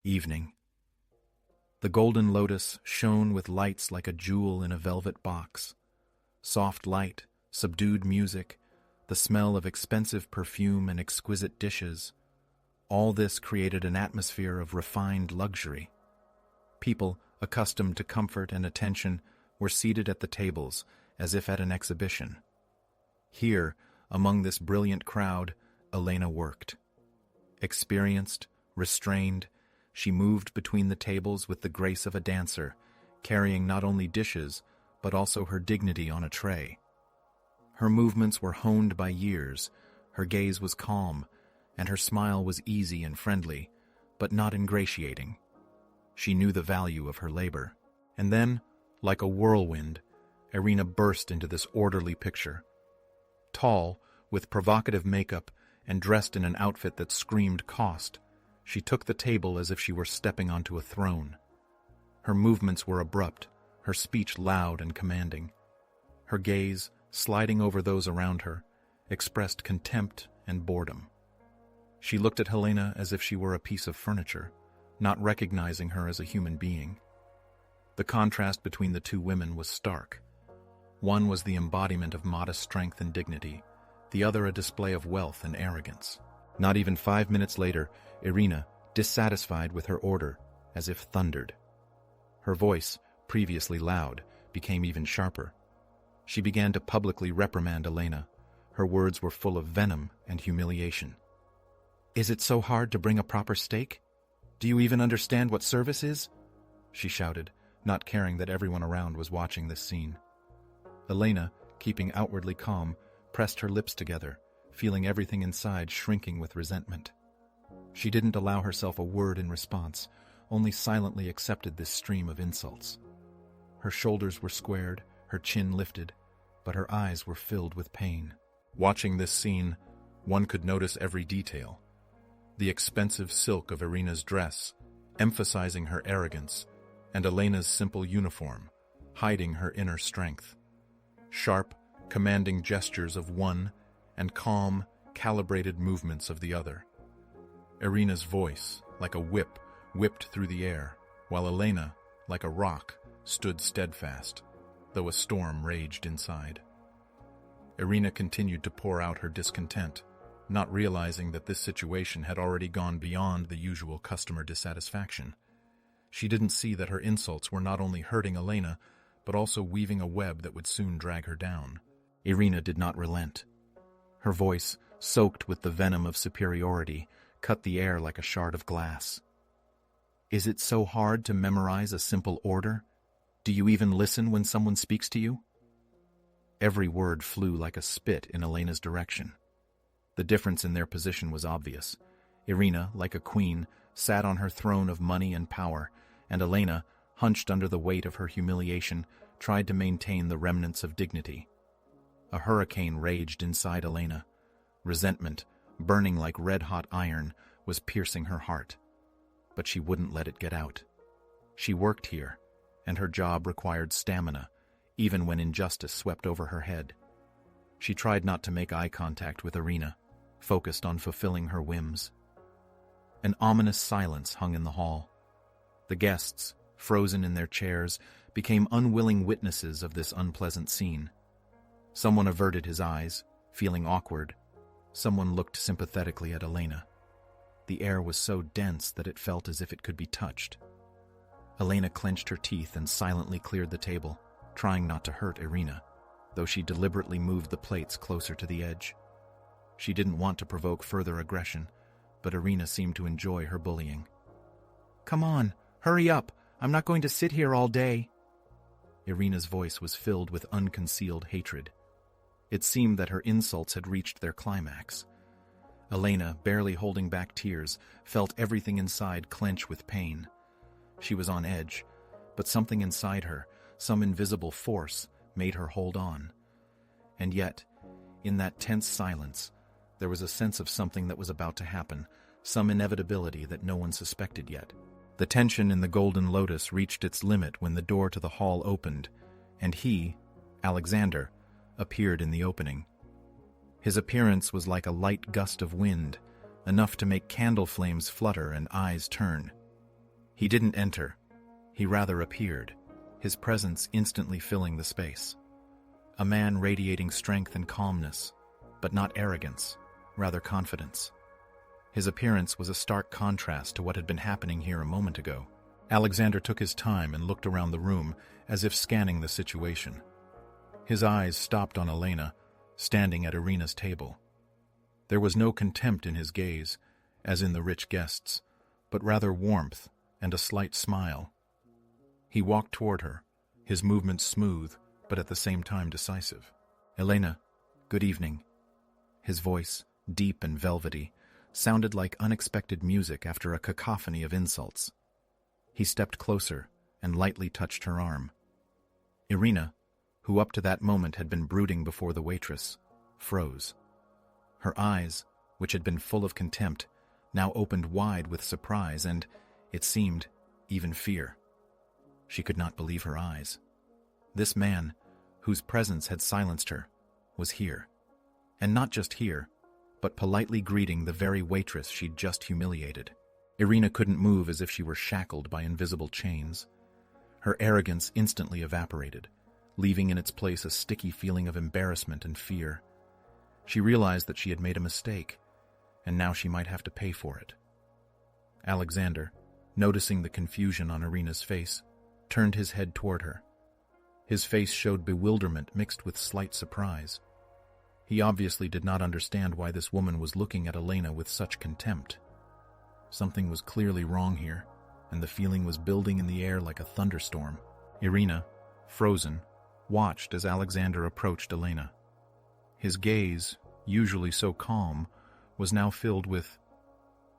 Evening. The golden lotus shone with lights like a jewel in a velvet box. Soft light, subdued music, the smell of expensive perfume and exquisite dishes. All this created an atmosphere of refined luxury. People, accustomed to comfort and attention, were seated at the tables, as if at an exhibition. Here, among this brilliant crowd, Elena worked. Experienced, restrained, she moved between the tables with the grace of a dancer, carrying not only dishes, but also her dignity on a tray. Her movements were honed by years, her gaze was calm, and her smile was easy and friendly, but not ingratiating. She knew the value of her labor. And then, like a whirlwind, Irina burst into this orderly picture. Tall, with provocative makeup, and dressed in an outfit that screamed cost, she took the table as if she were stepping onto a throne. Her movements were abrupt, her speech loud and commanding. Her gaze, sliding over those around her, expressed contempt and boredom. She looked at Helena as if she were a piece of furniture, not recognizing her as a human being. The contrast between the two women was stark. One was the embodiment of modest strength and dignity, the other a display of wealth and arrogance. Not even 5 minutes later, Irina, dissatisfied with her order, as if thundered. Her voice, previously loud, became even sharper. She began to publicly reprimand Elena. Her words were full of venom and humiliation. "Is it so hard to bring a proper steak? Do you even understand what service is?" she shouted, not caring that everyone around was watching this scene. Elena, keeping outwardly calm, pressed her lips together, feeling everything inside shrinking with resentment. She didn't allow herself a word in response, only silently accepted this stream of insults. Her shoulders were squared, her chin lifted, but her eyes were filled with pain. Watching this scene, one could notice every detail. The expensive silk of Irina's dress, emphasizing her arrogance, and Elena's simple uniform, hiding her inner strength. Sharp, commanding gestures of one, and calm, calibrated movements of the other. Irina's voice, like a whip, whipped through the air, while Elena, like a rock, stood steadfast, though a storm raged inside. Irina continued to pour out her discontent, not realizing that this situation had already gone beyond the usual customer dissatisfaction. She didn't see that her insults were not only hurting Elena, but also weaving a web that would soon drag her down. Irina did not relent. Her voice, soaked with the venom of superiority, cut the air like a shard of glass. "Is it so hard to memorize a simple order? Do you even listen when someone speaks to you?" Every word flew like a spit in Elena's direction. The difference in their position was obvious. Irina, like a queen, sat on her throne of money and power, and Elena, hunched under the weight of her humiliation, tried to maintain the remnants of dignity. A hurricane raged inside Elena. Resentment, burning like red-hot iron, was piercing her heart. But she wouldn't let it get out. She worked here, and her job required stamina, even when injustice swept over her head. She tried not to make eye contact with Irina, focused on fulfilling her whims. An ominous silence hung in the hall. The guests, frozen in their chairs, became unwilling witnesses of this unpleasant scene. Someone averted his eyes, feeling awkward. Someone looked sympathetically at Elena. The air was so dense that it felt as if it could be touched. Elena clenched her teeth and silently cleared the table, trying not to hurt Irina, though she deliberately moved the plates closer to the edge. She didn't want to provoke further aggression, but Irina seemed to enjoy her bullying. "Come on, hurry up! I'm not going to sit here all day." Irina's voice was filled with unconcealed hatred. It seemed that her insults had reached their climax. Elena, barely holding back tears, felt everything inside clench with pain. She was on edge, but something inside her, some invisible force, made her hold on. And yet, in that tense silence, there was a sense of something that was about to happen, some inevitability that no one suspected yet. The tension in the Golden Lotus reached its limit when the door to the hall opened, and he, Alexander, appeared in the opening. His appearance was like a light gust of wind, enough to make candle flames flutter and eyes turn. He didn't enter. He rather appeared, his presence instantly filling the space. A man radiating strength and calmness, but not arrogance, rather confidence. His appearance was a stark contrast to what had been happening here a moment ago. Alexander took his time and looked around the room as if scanning the situation. His eyes stopped on Elena, standing at Irina's table. There was no contempt in his gaze, as in the rich guests, but rather warmth and a slight smile. He walked toward her, his movements smooth, but at the same time decisive. "Elena, good evening." His voice, deep and velvety, sounded like unexpected music after a cacophony of insults. He stepped closer and lightly touched her arm. Irina, who up to that moment had been brooding before the waitress, froze. Her eyes, which had been full of contempt, now opened wide with surprise and, it seemed, even fear. She could not believe her eyes. This man, whose presence had silenced her, was here. And not just here, but politely greeting the very waitress she'd just humiliated. Irina couldn't move as if she were shackled by invisible chains. Her arrogance instantly evaporated, leaving in its place a sticky feeling of embarrassment and fear. She realized that she had made a mistake, and now she might have to pay for it. Alexander, noticing the confusion on Irina's face, turned his head toward her. His face showed bewilderment mixed with slight surprise. He obviously did not understand why this woman was looking at Elena with such contempt. Something was clearly wrong here, and the feeling was building in the air like a thunderstorm. Irina, frozen, watched as Alexander approached Elena. His gaze, usually so calm, was now filled with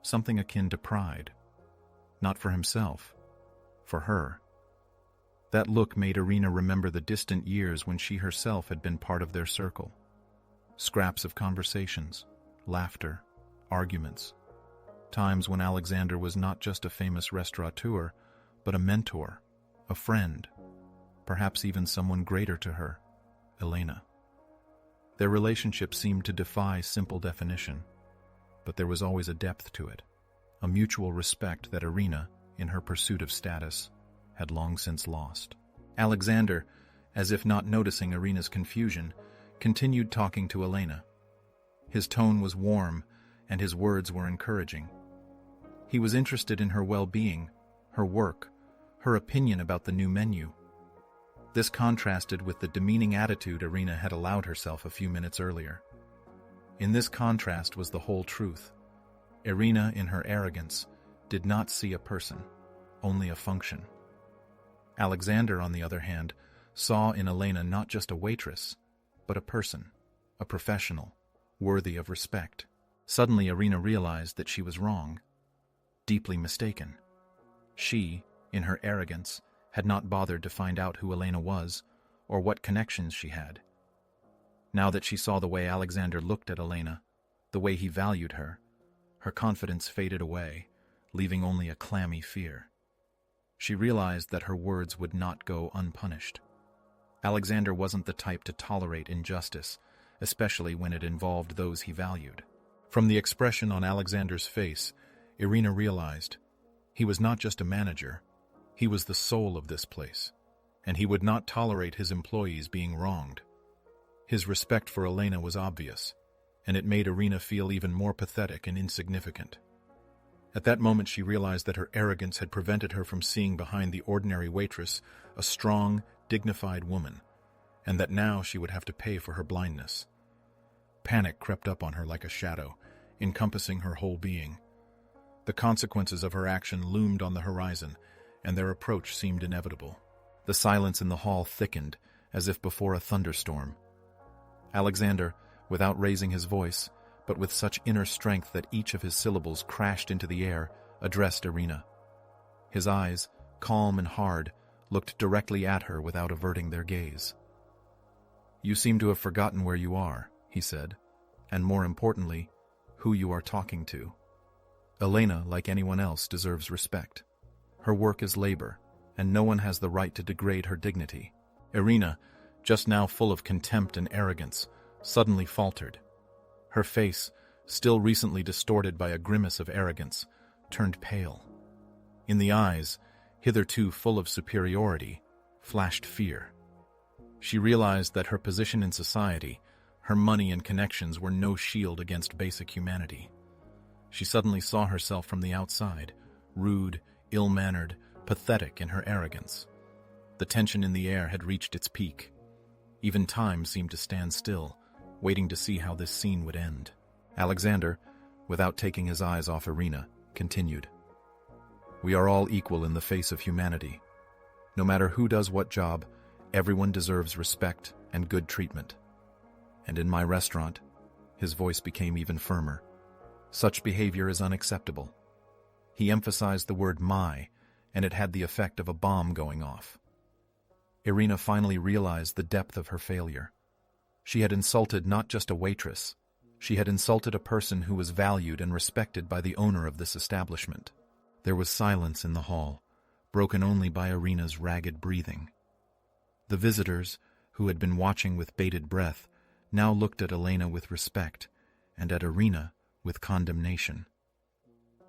something akin to pride. Not for himself, for her. That look made Irina remember the distant years when she herself had been part of their circle. Scraps of conversations, laughter, arguments. Times when Alexander was not just a famous restaurateur, but a mentor, a friend, perhaps even someone greater to her, Elena. Their relationship seemed to defy simple definition, but there was always a depth to it, a mutual respect that Irina, in her pursuit of status, had long since lost. Alexander, as if not noticing Irina's confusion, continued talking to Elena. His tone was warm, and his words were encouraging. He was interested in her well-being, her work, her opinion about the new menu. This contrasted with the demeaning attitude Irina had allowed herself a few minutes earlier. In this contrast was the whole truth. Irina, in her arrogance, did not see a person, only a function. Alexander, on the other hand, saw in Elena not just a waitress, but a person, a professional, worthy of respect. Suddenly Irina realized that she was wrong, deeply mistaken. She, in her arrogance, had not bothered to find out who Elena was or what connections she had. Now that she saw the way Alexander looked at Elena, the way he valued her, her confidence faded away, leaving only a clammy fear. She realized that her words would not go unpunished. Alexander wasn't the type to tolerate injustice, especially when it involved those he valued. From the expression on Alexander's face, Irina realized he was not just a manager, he was the soul of this place, and he would not tolerate his employees being wronged. His respect for Elena was obvious, and it made Irina feel even more pathetic and insignificant. At that moment she realized that her arrogance had prevented her from seeing behind the ordinary waitress a strong, dignified woman, and that now she would have to pay for her blindness. Panic crept up on her like a shadow, encompassing her whole being. The consequences of her action loomed on the horizon, and their approach seemed inevitable. The silence in the hall thickened, as if before a thunderstorm. Alexander, without raising his voice, but with such inner strength that each of his syllables crashed into the air, addressed Irina. His eyes, calm and hard, looked directly at her without averting their gaze. "You seem to have forgotten where you are," he said, "and more importantly, who you are talking to. Elena, like anyone else, deserves respect. Her work is labor, and no one has the right to degrade her dignity." Irina, just now full of contempt and arrogance, suddenly faltered. Her face, still recently distorted by a grimace of arrogance, turned pale. In the eyes, hitherto full of superiority, flashed fear. She realized that her position in society, her money and connections were no shield against basic humanity. She suddenly saw herself from the outside, rude, ill-mannered, pathetic in her arrogance. The tension in the air had reached its peak. Even time seemed to stand still, waiting to see how this scene would end. Alexander, without taking his eyes off Irina, continued. We are all equal in the face of humanity. No matter who does what job, everyone deserves respect and good treatment. And in my restaurant, his voice became even firmer. Such behavior is unacceptable. He emphasized the word my, and it had the effect of a bomb going off. Irina finally realized the depth of her failure. She had insulted not just a waitress, she had insulted a person who was valued and respected by the owner of this establishment. There was silence in the hall, broken only by Irina's ragged breathing. The visitors, who had been watching with bated breath, now looked at Elena with respect, and at Irina with condemnation.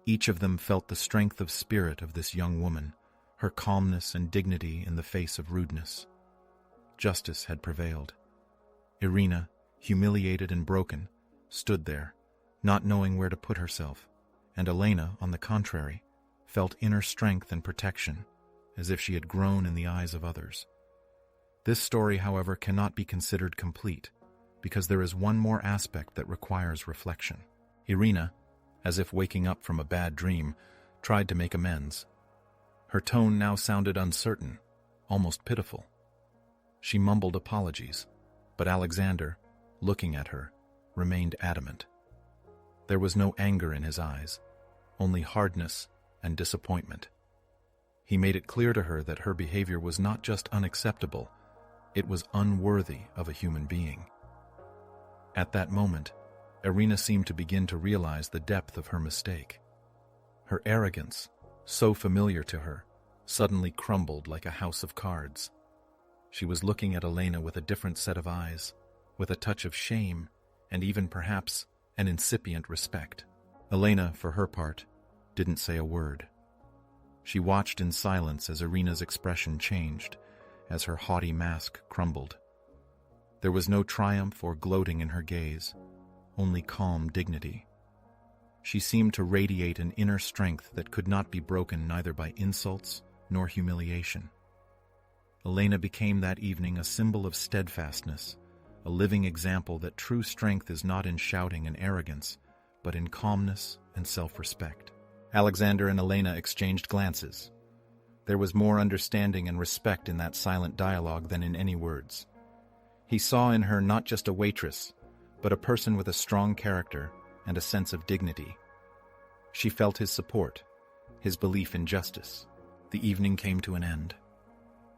Each of them felt the strength of spirit of this young woman, her calmness and dignity in the face of rudeness. Justice had prevailed. Irina, humiliated and broken, stood there, not knowing where to put herself, and Elena, on the contrary, felt inner strength and protection, as if she had grown in the eyes of others. This story, however, cannot be considered complete, because there is one more aspect that requires reflection. Irina, as if waking up from a bad dream, tried to make amends. Her tone now sounded uncertain, almost pitiful. She mumbled apologies, but Alexander, looking at her, remained adamant. There was no anger in his eyes, only hardness and disappointment. He made it clear to her that her behavior was not just unacceptable, it was unworthy of a human being. At that moment, Irina seemed to begin to realize the depth of her mistake. Her arrogance, so familiar to her, suddenly crumbled like a house of cards. She was looking at Elena with a different set of eyes, with a touch of shame, and even perhaps an incipient respect. Elena, for her part, didn't say a word. She watched in silence as Irina's expression changed, as her haughty mask crumbled. There was no triumph or gloating in her gaze, only calm dignity. She seemed to radiate an inner strength that could not be broken neither by insults nor humiliation. Elena became that evening a symbol of steadfastness, a living example that true strength is not in shouting and arrogance, but in calmness and self-respect. Alexander and Elena exchanged glances. There was more understanding and respect in that silent dialogue than in any words. He saw in her not just a waitress, but a person with a strong character and a sense of dignity. She felt his support, his belief in justice. The evening came to an end.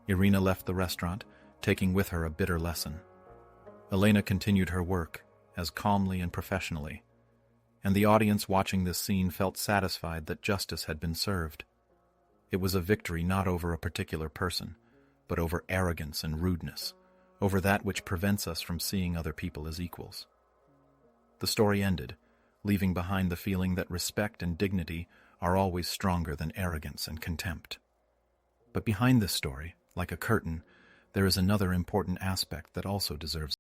Irina left the restaurant, taking with her a bitter lesson. Elena continued her work, as calmly and professionally, and the audience watching this scene felt satisfied that justice had been served. It was a victory not over a particular person, but over arrogance and rudeness, over that which prevents us from seeing other people as equals. The story ended, leaving behind the feeling that respect and dignity are always stronger than arrogance and contempt. But behind this story, like a curtain, there is another important aspect that also deserves